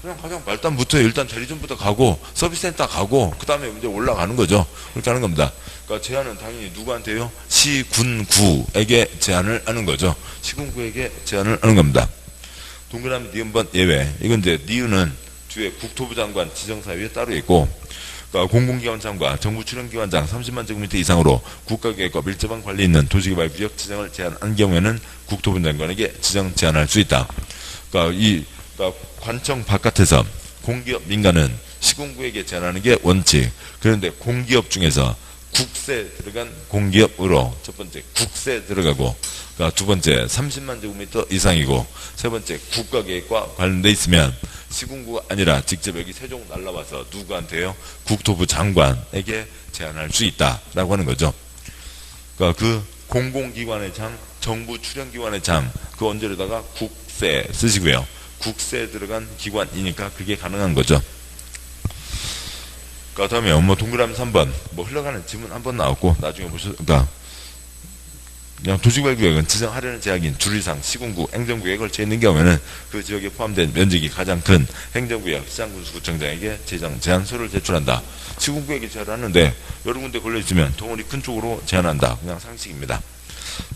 그냥 가장 말단부터 일단 대리점부터 가고 서비스센터 가고 그 다음에 이제 올라가는 거죠. 그렇게 하는 겁니다. 그러니까 제한은 당연히 누구한테요? 시군구에게 제한을 하는 거죠. 시군구에게 제한을 하는 겁니다. 동그라미 니은번 예외. 이건 이제 니은은 뒤에 국토부 장관 지정사유에 따로 있고, 그러니까 공공기관장과 정부 출연기관장 30만 제곱미터 이상으로 국가계획과 밀접한 관리 있는 도시개발구역 지정을 제한한 경우에는 국토부 장관에게 지정 제한할 수 있다. 그러니까 그러니까 관청 바깥에서 공기업 민간은 시군구에게 제한하는 게 원칙. 그런데 공기업 중에서 국세 들어간 공기업으로 첫 번째 국세 들어가고, 그러니까 두 번째 30만 제곱미터 이상이고, 세 번째 국가계획과 관련돼 있으면 시군구가 아니라 직접 여기 세종 날라와서 누구한테요? 국토부 장관에게 제한할 수 있다라고 하는 거죠. 그러니까 그 공공기관의 장, 정부 출연기관의 장, 그 언저리다가 국세 쓰시고요. 국세에 들어간 기관이니까 그게 가능한 거죠. 그 다음에 뭐 동그라미 3번 뭐 흘러가는 지문 한번 나왔고 나중에 보셔. 그러니까 그냥 도시개발구역은 지정하려는 제약인 줄이상 시군구 행정구역에 걸쳐 있는 경우에는 그 지역에 포함된 면적이 가장 큰 행정구역 시장군수구청장에게 지정 제한서를 제출한다. 시군구역에 제한하는데 여러 군데 걸려 있으면 덩어리 큰 쪽으로 제한한다. 그냥 상식입니다.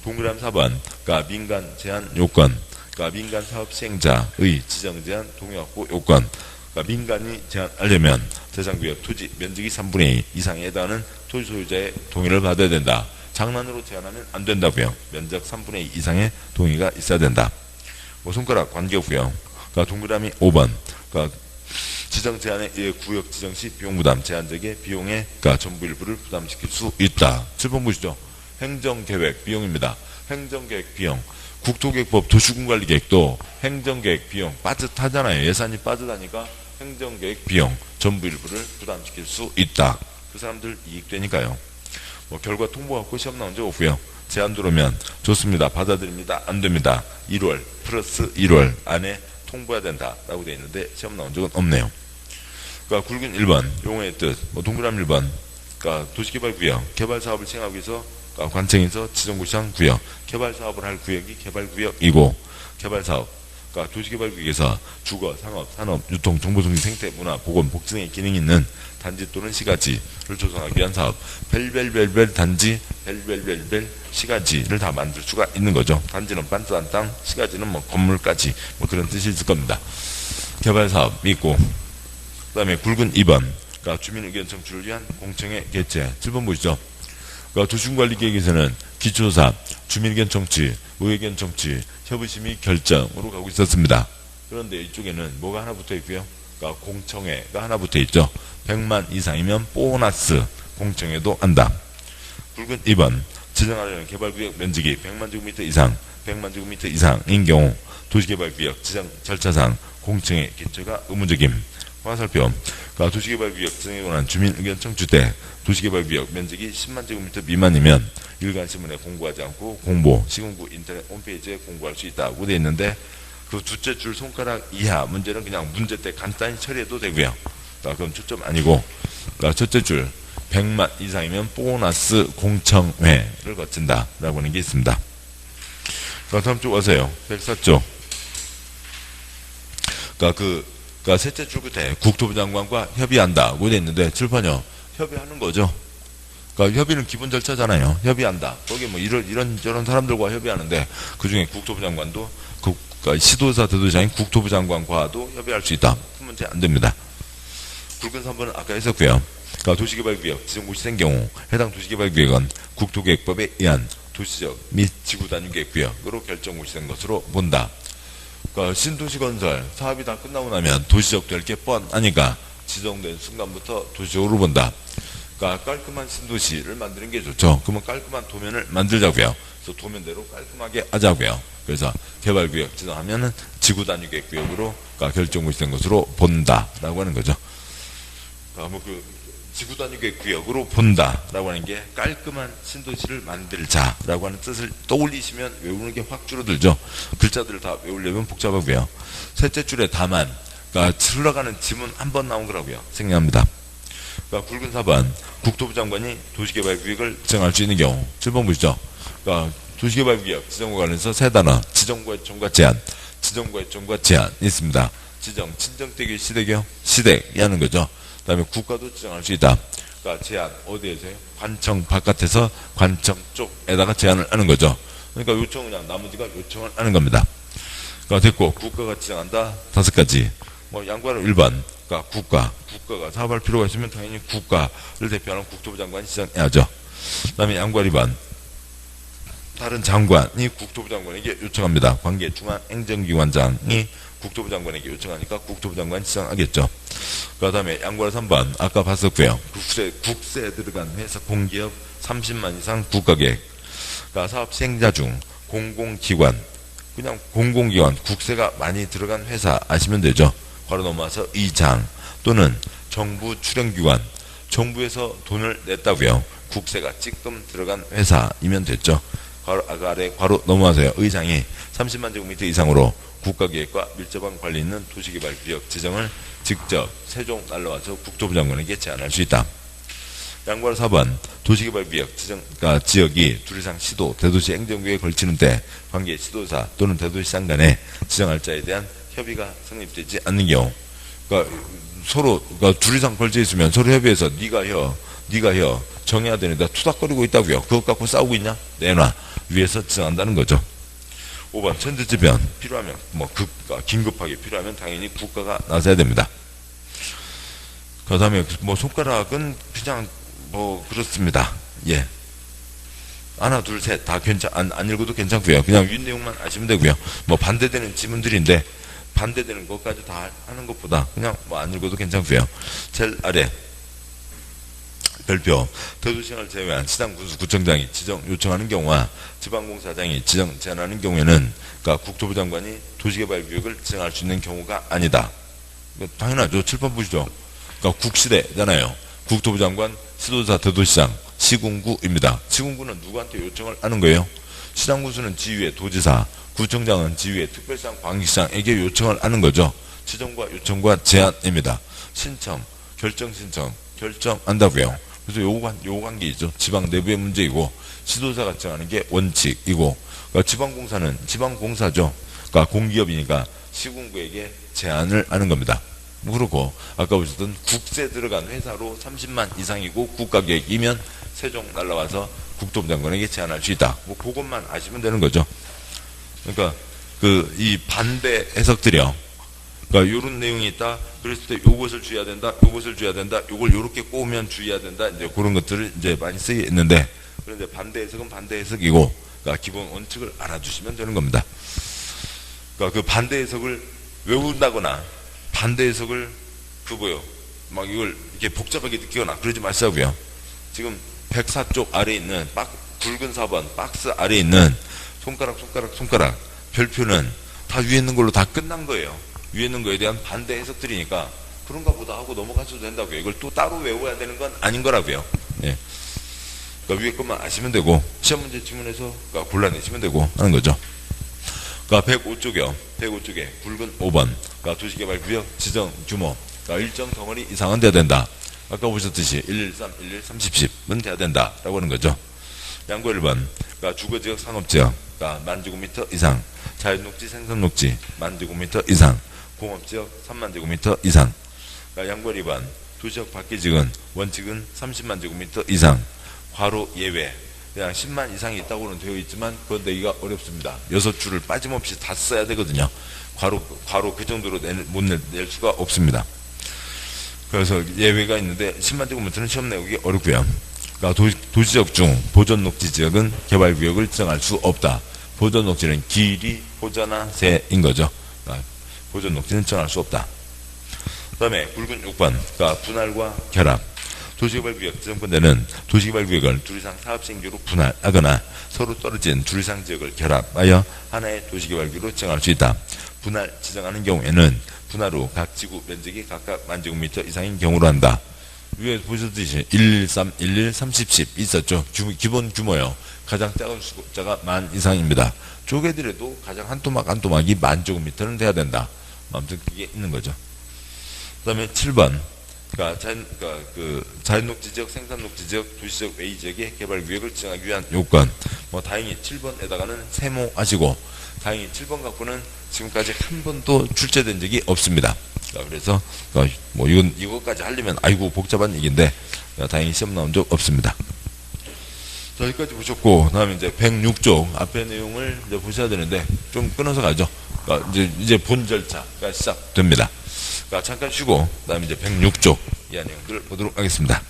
동그라미 4번 그러니까 민간 제한 요건, 그러니까 민간 사업 시행자의 지정 제한 동의 확보 요건. 그러니까 민간이 제한하려면 대상구역 토지 면적이 3분의 2 이상에 해당하는 토지 소유자의 동의를 받아야 된다. 장난으로 제한하면 안 된다고요. 면적 3분의 2 이상의 동의가 있어야 된다. 뭐 손가락 관계없고요. 그러니까 동그라미 5번. 그러니까 지정 제한에 의해 구역 지정 시 비용 부담 제한적의 비용의 그러니까 전부 일부를 부담시킬 수 있다. 7번 보시죠. 행정계획 비용입니다. 행정계획 비용. 국토계획법 도시군관리계획도 행정계획 비용 빠듯하잖아요. 예산이 빠듯하니까 행정계획 비용 전부 일부를 부담시킬 수 있다. 그 사람들 이익되니까요. 뭐 결과 통보 갖고 시험 나온 적 없고요. 제안 들어오면 좋습니다. 받아들입니다. 안 됩니다. 1월 플러스 1월 안에 통보해야 된다라고 되어 있는데 시험 나온 적은 없네요. 그러니까 굵은 1번 용어의 뜻. 뭐 동그라미 1번. 그러니까 도시개발구역 개발사업을 시행하기 위해서 그러니까 관청에서 지정구시장 구역 개발 사업을 할 구역이 개발구역이고, 개발사업 그러니까 도시개발구역에서 주거, 상업, 산업, 유통, 정보통신, 생태, 문화, 보건, 복지 등의 기능이 있는 단지 또는 시가지를 조성하기 위한 사업. 별별별별 단지, 별별별별 시가지를 다 만들 수가 있는 거죠. 단지는 반듯한 땅, 시가지는 뭐 건물까지 뭐 그런 뜻이 있을 겁니다. 개발사업이 있고, 그 다음에 굵은 2번 그러니까 주민의견 청취를 위한 공청회 개최. 7번 보시죠. 그러니까 도시군관리계획에서는 기초사, 주민의견 청취, 의견 청취, 협의심의 결정으로 가고 있었습니다. 그런데 이쪽에는 뭐가 하나 붙어 있고요. 그러니까 공청회가 하나 붙어 있죠. 100만 이상이면 보너스 공청회도 한다. 굵은 2번 지정하려는 개발구역 면적이 100만 제곱미터 이상, 100만 제곱미터 이상인 경우 도시개발구역 지정 절차상 공청회 개최가 의무적임. 화살표. 그러니까 도시개발구역 지정에 관한 주민의견 청취 때 도시개발구역 면적이 10만 제곱미터 미만이면 일간신문에 공고하지 않고 공보, 시군구 인터넷 홈페이지에 공고할 수 있다고 되어 있는데, 그 둘째 줄 손가락 이하 문제는 그냥 문제 때 간단히 처리해도 되고요. 그러니까 그건 초점 아니고, 그러니까 첫째 줄 100만 이상이면 보너스 공청회를 거친다라고 하는 게 있습니다. 그러니까 다음 쪽 와서요. 104쪽. 그러니까 셋째 줄 끝에 국토부 장관과 협의한다고 되어 있는데, 칠판요. 협의하는 거죠. 그러니까 협의는 기본 절차잖아요. 협의한다. 거기 뭐 이런 저런 사람들과 협의하는데 그 중에 국토부 장관도 그 그러니까 시도사 대도시장인 국토부 장관과도 협의할 수 있다. 큰 문제 안 됩니다. 굵은 3번은 아까 했었고요. 그러니까 도시개발구역 지정고시 된 경우 해당 도시개발구역은 국토계획법에 의한 도시적 및 지구단위계획구역으로 결정고시된 것으로 본다. 그러니까 신도시 건설 사업이 다 끝나고 나면 도시적 될 게 뻔하니까 지정된 순간부터 도시적으로 본다. 그러니까 깔끔한 신도시를 만드는 게 좋죠. 그러면 깔끔한 도면을 만들자고요. 그래서 도면대로 깔끔하게 하자고요. 그래서 개발구역 지정하면은 지구단위계획구역으로 그러니까 결정고시된 것으로 본다라고 하는 거죠. 그러니까 지구단위계획구역으로 본다라고 하는 게 깔끔한 신도시를 만들자라고 하는 뜻을 떠올리시면 외우는 게 확 줄어들죠. 글자들을 다 외우려면 복잡하고요. 셋째 줄에 다만, 그러니까 흘러가는 지문 한 번 나온 거라고요. 생략합니다. 그러니까 굵은 4번 국토부 장관이 도시개발구역을 지정할 수 있는 경우 7번 보시죠. 그러니까 도시개발구역 지정과 관련해서 세 단어 지정과 요청과 제한, 지정과 요청과 제한이 있습니다. 지정, 친정대교, 시대교, 시댁이 하는 거죠. 그 다음에 국가도 지정할 수 있다. 그러니까 제한, 어디에서요? 관청 바깥에서 관청 쪽에다가 제한을 하는 거죠. 그러니까 요청은 그냥 나머지가 요청을 하는 겁니다. 그러니까 됐고, 국가가 지정한다. 5가지. 양보하는 1번. 그러니까 국가가 사업할 필요가 있으면 당연히 국가를 대표하는 국토부 장관이 지정해야죠. 그 다음에 양보할 2번. 다른 장관이 국토부 장관에게 요청합니다. 관계 중앙행정기관장이 국토부 장관에게 요청하니까 국토부 장관이 지정하겠죠. 그 다음에 양보할 3번 아까 봤었고요. 국세에 들어간 회사 공기업 30만 이상 국가계획. 그러니까 사업 시행자 중 공공기관, 그냥 공공기관, 국세가 많이 들어간 회사 아시면 되죠. 바로 넘어와서 이장 또는 정부 출연기관, 정부에서 돈을 냈다고요. 국세가 찔끔 들어간 회사이면 됐죠. 아래 괄호 넘어와서요. 의장이 30만 제곱미터 이상으로 국가계획과 밀접한 관리 있는 도시개발구역 지정을 직접 세종 날라와서 국토부 장관에게 제안할 수 있다. 양보할 4번 도시개발구역 지정가 지역이 둘 이상 시도, 대도시 행정구역에 걸치는데 관계 시도사 또는 대도시장 간에 지정할 자에 대한 협의가 성립되지 않는 경우, 그러니까 서로 그러니까 둘 이상 걸쳐 있으면 서로 협의해서 네가 혀 정해야 되는데 투닥거리고 있다고요. 그것 갖고 싸우고 있냐? 내놔. 위에서 지정한다는 거죠. 5번 천재지변 필요하면 긴급하게 필요하면 당연히 국가가 나서야 됩니다. 그 다음에 손가락은 그냥 그렇습니다. 예. 하나 둘 셋 다 안 읽어도 괜찮고요. 그냥 윗 내용만 아시면 되고요. 반대되는 지문들인데 반대되는 것까지 다 하는 것보다 그냥 안 읽어도 괜찮고요. 제일 아래 별표 대도시장을 제외한 시장군수구청장이 지정 요청하는 경우와 지방공사장이 지정 제안하는 경우에는 그러니까 국토부 장관이 도시개발구역을 지정할 수 있는 경우가 아니다. 당연하죠. 7번 보시죠. 그러니까 국시대잖아요. 국토부 장관, 시도사, 대도시장, 시군구입니다. 시군구는 누구한테 요청을 하는 거예요? 시장군수는 지휘의 도지사, 구청장은 지휘의 특별시장, 광역시장에게 요청을 하는 거죠. 지정과 요청과 제안입니다. 신청, 결정 신청, 결정한다고요. 그래서 요 관계이죠. 지방 내부의 문제이고 시도사가 정하는 게 원칙이고, 그러니까 지방공사는 지방공사죠. 그러니까 공기업이니까 시군구에게 제안을 하는 겁니다. 그렇고 아까 보셨던 국세 들어간 회사로 30만 이상이고 국가계획이면 세종 날라와서 국토부 장관에게 제안할 수 있다. 그것만 아시면 되는 거죠. 그러니까 이 반대 해석들이요. 그러니까 요런 내용이 있다. 그랬을 때 요것을 주의해야 된다. 요것을 주의해야 된다. 요걸 요렇게 꼬우면 주의해야 된다. 이제 그런 것들을 이제 많이 쓰여 있는데, 그런데 반대 해석은 반대 해석이고, 그러니까 기본 원칙을 알아주시면 되는 겁니다. 그러니까 그 반대 해석을 외운다거나 반대 해석을 이걸 이렇게 복잡하게 느끼거나 그러지 마시고요. 지금 104쪽 아래에 있는 굵은 4번 박스 아래에 있는 손가락 별표는 다 위에 있는 걸로 다 끝난 거예요. 위에 있는 거에 대한 반대 해석들이니까 그런가 보다 하고 넘어가셔도 된다고요. 이걸 또 따로 외워야 되는 건 아닌 거라고요. 예. 그러니까 위에 것만 아시면 되고 시험 문제 지문에서 그러니까 골라내시면 되고 하는 거죠. 그러니까 105쪽에 굵은 5번 그러니까 도시개발구역 지정 규모 그러니까 일정 덩어리 이상은 돼야 된다. 아까 보셨듯이 113, 113, 10은 돼야 된다라고 하는 거죠. 양보 1번 그러니까 주거지역 상업지역 그러니까 10,000제곱미터 이상, 자연녹지 생선녹지 10,000제곱미터 이상, 공업지역 30,000제곱미터 이상. 그러니까 양보 2번 도시역 밖의 지역은 원칙은 300,000제곱미터 이상, 괄호 예외 그냥 10만 이상이 있다고는 되어 있지만 그건 내기가 어렵습니다. 6줄을 빠짐없이 다 써야 되거든요. 괄호 그 정도로 낼 수가 없습니다. 그래서 예외가 있는데 10만 제곱미터는 시험 내기 어렵고요. 그러니까 도시지역 중 보존녹지 지역은 개발구역을 지정할 수 없다. 보존녹지는 길이, 호자나 새인 거죠. 그러니까 보존녹지는 지정할 수 없다. 그 다음에 굵은 6번, 그러니까 분할과 결합. 도시개발구역 지정권자는 도시개발구역을 둘 이상 사업시행지로 분할하거나 서로 떨어진 둘 이상 지역을 결합하여 하나의 도시개발구역으로 지정할 수 있다. 분할 지정하는 경우에는 분할 후 각 지구 면적이 각각 10,000제곱미터 이상인 경우로 한다. 위에 보셨듯이 113, 11, 30, 10 있었죠. 기본 규모요. 가장 작은 숫자가 10,000 이상입니다. 쪼개더라도 가장 한 토막 한 토막이 10,000제곱미터는 돼야 된다. 아무튼 그게 있는 거죠. 그 다음에 7번. 그러니까 자연녹지 지역, 생산녹지 지역, 도시지역 외의 지역의 개발구역을 지정하기 위한 요건. 다행히 7번에다가는 세모하시고, 다행히 7번 갖고는 지금까지 한 번도 출제된 적이 없습니다. 그래서 이것까지 하려면 아이고 복잡한 얘기인데 다행히 시험 나온 적 없습니다. 자, 여기까지 보셨고, 다음에 이제 106쪽 앞에 내용을 이제 보셔야 되는데 좀 끊어서 가죠. 그러니까 이제 본 절차가 시작됩니다. 잠깐 쉬고, 그 다음에 이제 106쪽 이하 내용들을 보도록 하겠습니다.